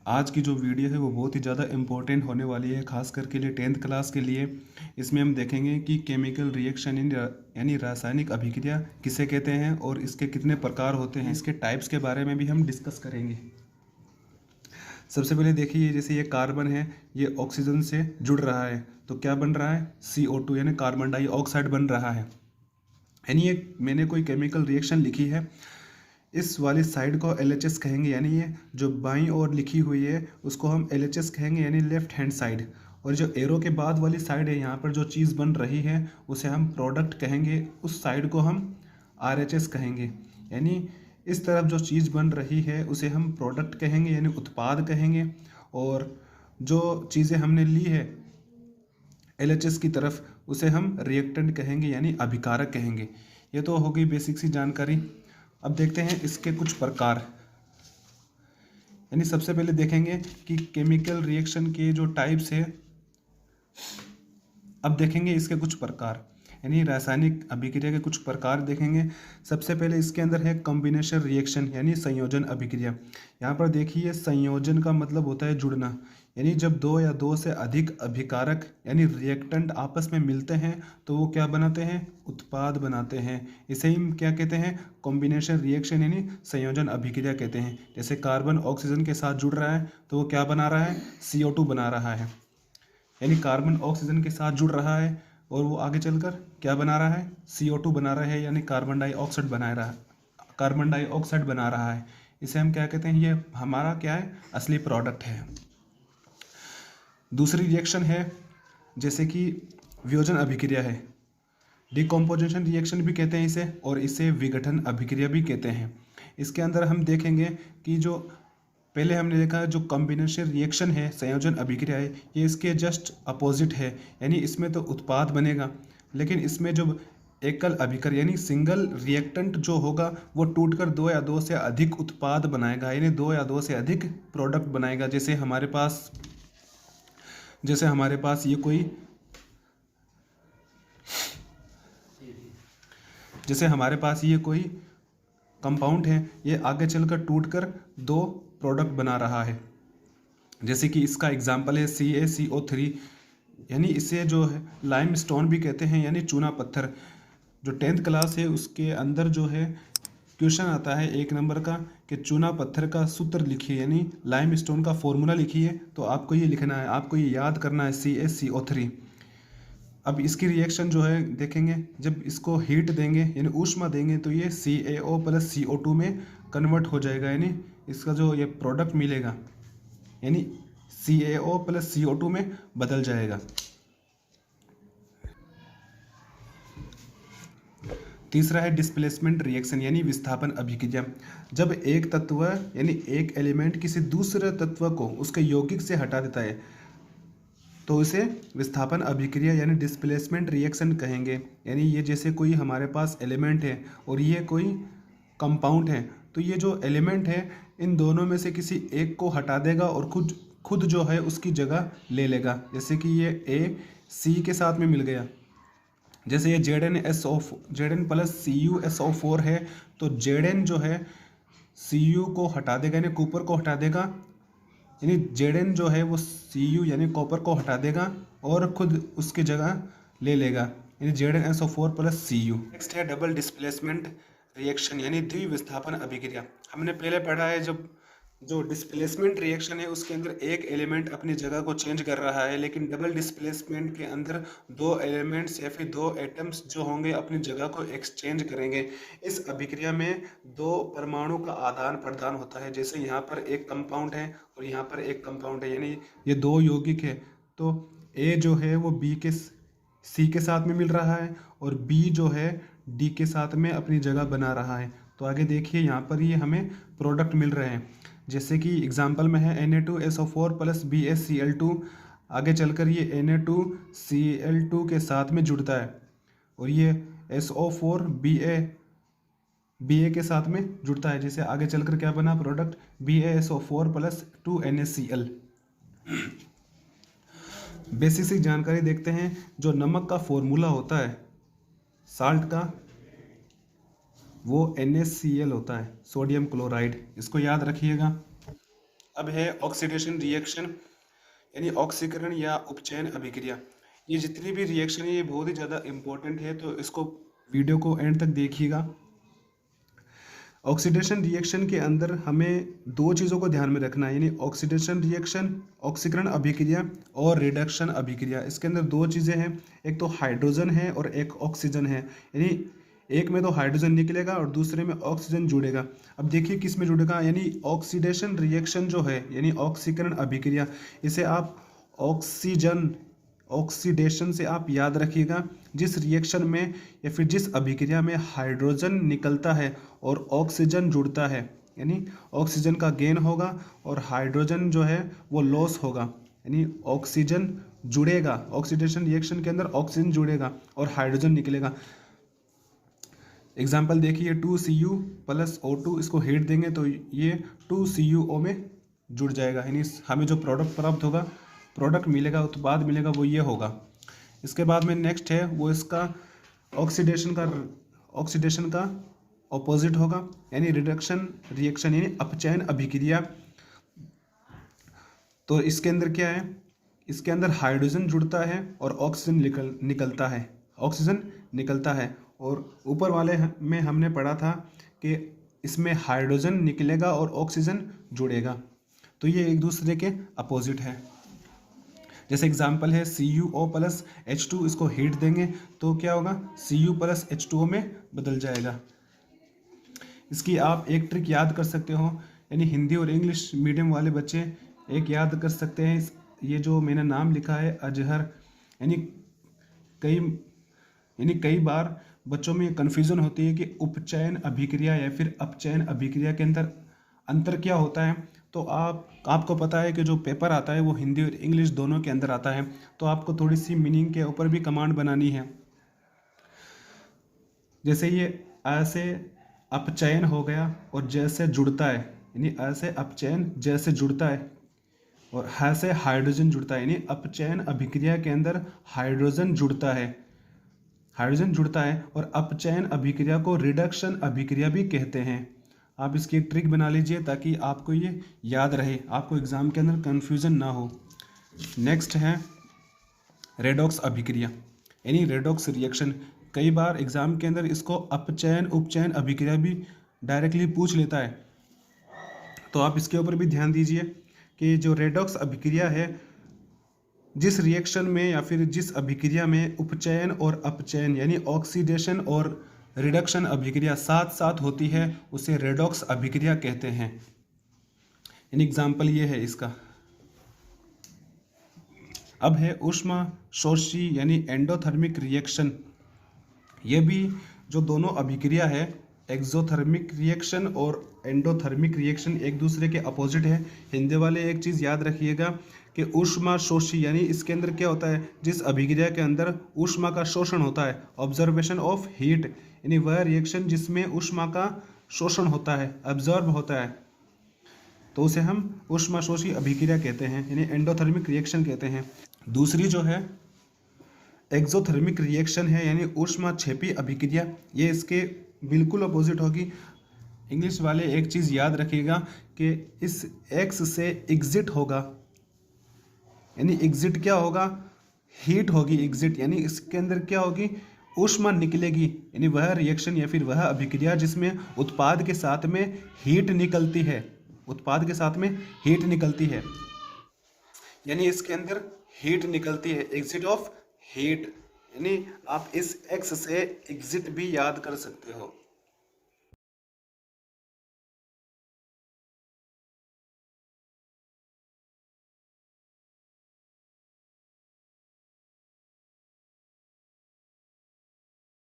आज की जो वीडियो है वो बहुत ही ज़्यादा इम्पोर्टेंट होने वाली है, खास करके लिए 10th क्लास के लिए। इसमें हम देखेंगे कि केमिकल रिएक्शन यानी रासायनिक अभिक्रिया किसे कहते हैं और इसके कितने प्रकार होते हैं, इसके टाइप्स के बारे में भी हम डिस्कस करेंगे। सबसे पहले देखिए, जैसे ये कार्बन है, ये ऑक्सीजन से जुड़ रहा है तो क्या बन रहा है, CO2 यानी कार्बन डाइऑक्साइड बन रहा है। यानी ये मैंने कोई केमिकल रिएक्शन लिखी है, इस वाली साइड को LHS कहेंगे, यानी ये जो बाईं ओर लिखी हुई है उसको हम LHS कहेंगे, यानी लेफ्ट हैंड साइड। और जो एरो के बाद वाली साइड है, यहाँ पर जो चीज़ बन रही है उसे हम प्रोडक्ट कहेंगे, उस साइड को हम RHS कहेंगे। यानी इस तरफ जो चीज़ बन रही है उसे हम प्रोडक्ट कहेंगे, यानी उत्पाद कहेंगे। और जो चीज़ें हमने ली है LHS की तरफ उसे हम रिएक्टेंट कहेंगे, यानी अभिकारक कहेंगे। ये तो हो गई बेसिक सी जानकारी। अब देखते हैं इसके कुछ प्रकार। यानी सबसे पहले देखेंगे कि केमिकल रिएक्शन के जो टाइप्स है। अब देखेंगे इसके कुछ प्रकार, यानी रासायनिक अभिक्रिया के कुछ प्रकार देखेंगे। सबसे पहले इसके अंदर है कॉम्बिनेशन रिएक्शन, यानी संयोजन अभिक्रिया। यहाँ पर देखिए, संयोजन का मतलब होता है जुड़ना, यानी जब दो या दो से अधिक अभिकारक यानी रिएक्टेंट आपस में मिलते हैं तो वो क्या बनाते हैं, उत्पाद बनाते हैं। इसे ही क्या कहते हैं, कॉम्बिनेशन रिएक्शन यानी संयोजन अभिक्रिया कहते हैं। जैसे कार्बन ऑक्सीजन के साथ जुड़ रहा है तो वो क्या बना रहा है, CO2 बना रहा है। यानी कार्बन ऑक्सीजन के साथ जुड़ रहा है और वो आगे चलकर क्या बना रहा है, CO2 बना रहा है, यानी कार्बन डाइऑक्साइड बना रहा है। इसे हम क्या कहते हैं, ये हमारा क्या है, असली प्रोडक्ट है। दूसरी रिएक्शन है जैसे कि वियोजन अभिक्रिया है, डिकम्पोजिशन रिएक्शन भी कहते हैं इसे, और इसे विघटन अभिक्रिया भी कहते हैं। इसके अंदर हम देखेंगे कि जो पहले हमने देखा जो कॉम्बिनेशन रिएक्शन है, संयोजन अभिक्रिया है, ये इसके जस्ट अपोजिट है। यानी इसमें तो उत्पाद बनेगा, लेकिन इसमें जो एकल अभिक्रिया यानी सिंगल रिएक्टेंट जो होगा वो टूटकर दो या दो से अधिक उत्पाद बनाएगा, यानी दो या दो से अधिक प्रोडक्ट बनाएगा। जैसे हमारे पास ये कोई कंपाउंड है, ये आगे चलकर टूटकर दो प्रोडक्ट बना रहा है। जैसे कि इसका एग्जाम्पल है CaCO3, यानी इसे जो है लाइम स्टोन भी कहते हैं, यानी चूना पत्थर। जो 10th क्लास है उसके अंदर जो है क्वेश्चन आता है 1 नंबर का कि चूना पत्थर का सूत्र लिखिए, यानी लाइम स्टोन का फॉर्मूला लिखिए। तो आपको ये लिखना है, आपको ये याद करना है, CaCO3। अब इसकी रिएक्शन जो है देखेंगे, जब इसको हीट देंगे यानी ऊष्मा देंगे तो ये CaO + CO2 में कन्वर्ट हो जाएगा, यानी इसका जो ये प्रोडक्ट मिलेगा यानी CaO + CO2 में बदल जाएगा। तीसरा है डिस्प्लेसमेंट रिएक्शन, यानी विस्थापन अभिक्रिया। जब एक तत्व यानी एक एलिमेंट किसी दूसरे तत्व को उसके यौगिक से हटा देता है तो इसे विस्थापन अभिक्रिया यानी डिस्प्लेसमेंट रिएक्शन कहेंगे। यानी ये जैसे कोई हमारे पास एलिमेंट है और ये कोई कंपाउंड है, तो ये जो एलिमेंट है इन दोनों में से किसी एक को हटा देगा और खुद जो है उसकी जगह ले लेगा। जैसे कि ये AC के साथ में मिल गया, जैसे ये Zn + CuSO4 है, तो Zn जो है Cu को हटा देगा, यानी कॉपर को हटा देगा, यानी Zn जो है वो Cu यानी कॉपर को हटा देगा और खुद उसकी जगह ले लेगा, यानी ZnSO4 + Cu। नेक्स्ट है डबल डिस्प्लेसमेंट रिएक्शन, यानी द्विविस्थापन अभिक्रिया। हमने पहले पढ़ा है जब जो डिस्प्लेसमेंट रिएक्शन है उसके अंदर एक एलिमेंट अपनी जगह को चेंज कर रहा है, लेकिन डबल डिस्प्लेसमेंट के अंदर दो एलिमेंट्स या फिर दो एटम्स जो होंगे अपनी जगह को एक्सचेंज करेंगे। इस अभिक्रिया में दो परमाणु का आदान प्रदान होता है। जैसे यहाँ पर एक कंपाउंड है और यहाँ पर एक कंपाउंड है, यानी ये दो यौगिक है, तो A जो है वो C के साथ में मिल रहा है और B जो है D के साथ में अपनी जगह बना रहा है। तो आगे देखिए, यहाँ पर ये हमें प्रोडक्ट मिल रहे हैं। जैसे कि एग्जाम्पल में है Na2SO4 + BaCl2। आगे चलकर ये Na2Cl2 के साथ में जुड़ता है और ये SO4 Ba के साथ में जुड़ता है। जैसे आगे चलकर क्या बना प्रोडक्ट, BaSO4 + 2NaCl। बेसिक सी जानकारी देखते हैं। जो नमक का फॉर्मूला होता है साल्ट का, वो NaCl होता है, सोडियम क्लोराइड। इसको याद रखिएगा। अब है ऑक्सीडेशन रिएक्शन यानी ऑक्सीकरण या उपचयन अभिक्रिया। ये जितनी भी रिएक्शन है ये बहुत ही ज़्यादा इम्पोर्टेंट है, तो इसको वीडियो को एंड तक देखिएगा। ऑक्सीडेशन रिएक्शन के अंदर हमें दो चीज़ों को ध्यान में रखना है, यानी ऑक्सीडेशन रिएक्शन ऑक्सीकरण अभिक्रिया और रिडक्शन अभिक्रिया। इसके अंदर दो चीज़ें हैं, एक तो हाइड्रोजन है और एक ऑक्सीजन है। यानी एक में तो हाइड्रोजन निकलेगा और दूसरे में ऑक्सीजन जुड़ेगा। अब देखिए किस में जुड़ेगा, यानी ऑक्सीडेशन रिएक्शन जो है यानी ऑक्सीकरण अभिक्रिया, इसे आप ऑक्सीडेशन से आप याद रखिएगा जिस रिएक्शन में या फिर जिस अभिक्रिया में हाइड्रोजन निकलता है और ऑक्सीजन जुड़ता है, यानी ऑक्सीजन का गेन होगा और हाइड्रोजन जो है वो लॉस होगा। यानी ऑक्सीजन जुड़ेगा, ऑक्सीडेशन रिएक्शन के अंदर ऑक्सीजन जुड़ेगा और हाइड्रोजन निकलेगा। एग्जाम्पल देखिए 2Cu + O2, इसको हीट देंगे तो ये 2CuO में जुड़ जाएगा, यानी हमें जो प्रोडक्ट प्राप्त होगा, प्रोडक्ट मिलेगा, उत्पाद मिलेगा, वो ये होगा। इसके बाद में नेक्स्ट है वो इसका ऑक्सीडेशन का ऑपोजिट होगा, यानी रिडक्शन रिएक्शन यानी अपचयन अभिक्रिया। तो इसके अंदर क्या है, इसके अंदर हाइड्रोजन जुड़ता है और ऑक्सीजन निकलता है। और ऊपर वाले में हमने पढ़ा था कि इसमें हाइड्रोजन निकलेगा और ऑक्सीजन जुड़ेगा, तो ये एक दूसरे के अपोजिट है। जैसे एग्जाम्पल है CuO + H2, इसको हीट देंगे तो क्या होगा, Cu + H2O में बदल जाएगा। इसकी आप एक ट्रिक याद कर सकते हो, यानी हिंदी और इंग्लिश मीडियम वाले बच्चे एक याद कर सकते हैं, ये जो मैंने नाम लिखा है अजहर, यानी कई बार बच्चों में कन्फ्यूज़न होती है कि उपचयन अभिक्रिया या फिर अपचयन अभिक्रिया के अंदर अंतर क्या होता है। तो आपको पता है कि जो पेपर आता है वो हिंदी और इंग्लिश दोनों के अंदर आता है, तो आपको थोड़ी सी मीनिंग के ऊपर भी कमांड बनानी है। जैसे ये ऐसे अपचयन हो गया और जैसे जुड़ता है, यानी ऐसे अपचयन जैसे जुड़ता है, और ऐसे हाइड्रोजन जुड़ता है, यानी अपचयन अभिक्रिया के अंदर हाइड्रोजन जुड़ता है और अपचयन अभिक्रिया को रिडक्शन अभिक्रिया भी कहते हैं। आप इसकी एक ट्रिक बना लीजिए ताकि आपको ये याद रहे, आपको एग्जाम के अंदर कन्फ्यूज़न ना हो। नेक्स्ट है रेडॉक्स अभिक्रिया यानी रेडॉक्स रिएक्शन। कई बार एग्जाम के अंदर इसको अपचयन उपचयन अभिक्रिया भी डायरेक्टली पूछ लेता है, तो आप इसके ऊपर भी ध्यान दीजिए कि जो रेडॉक्स अभिक्रिया है, जिस रिएक्शन में या फिर जिस अभिक्रिया में उपचयन और अपचयन यानी ऑक्सीडेशन और रिडक्शन अभिक्रिया साथ साथ होती है, उसे रेडॉक्स अभिक्रिया कहते हैं। यानी एग्जाम्पल ये है इसका। अब है ऊष्माशोषी यानी एंडोथर्मिक रिएक्शन। ये भी जो दोनों अभिक्रिया है, एक्सोथर्मिक रिएक्शन और एंडोथर्मिक रिएक्शन, एक दूसरे के अपोजिट है। हिंदी वाले एक चीज़ याद रखिएगा कि ऊष्माशोषी यानी इसके अंदर क्या होता है, जिस अभिक्रिया के अंदर ऊष्मा का शोषण होता है, ऑब्जर्वेशन ऑफ हीट, यानी वह रिएक्शन जिसमें ऊष्मा का शोषण होता है, अब्जॉर्ब होता है, तो उसे हम ऊष्माशोषी अभिक्रिया कहते हैं, यानी एंडोथर्मिक रिएक्शन कहते हैं। दूसरी जो है एक्सोथर्मिक रिएक्शन है, यानी ऊष्माक्षेपी अभिक्रिया, ये इसके बिल्कुल अपोजिट होगी। इंग्लिश वाले एक चीज़ याद रखिएगा कि इस एक्स से एग्जिट होगा, यानी एग्जिट क्या होगा, हीट होगी एग्जिट, यानी इसके अंदर क्या होगी, ऊष्मा निकलेगी, यानी वह रिएक्शन या फिर वह अभिक्रिया जिसमें उत्पाद के साथ में हीट निकलती है, यानी इसके अंदर हीट निकलती है, एग्जिट ऑफ हीट, यानी आप इस एक्स से एग्जिट भी याद कर सकते हो।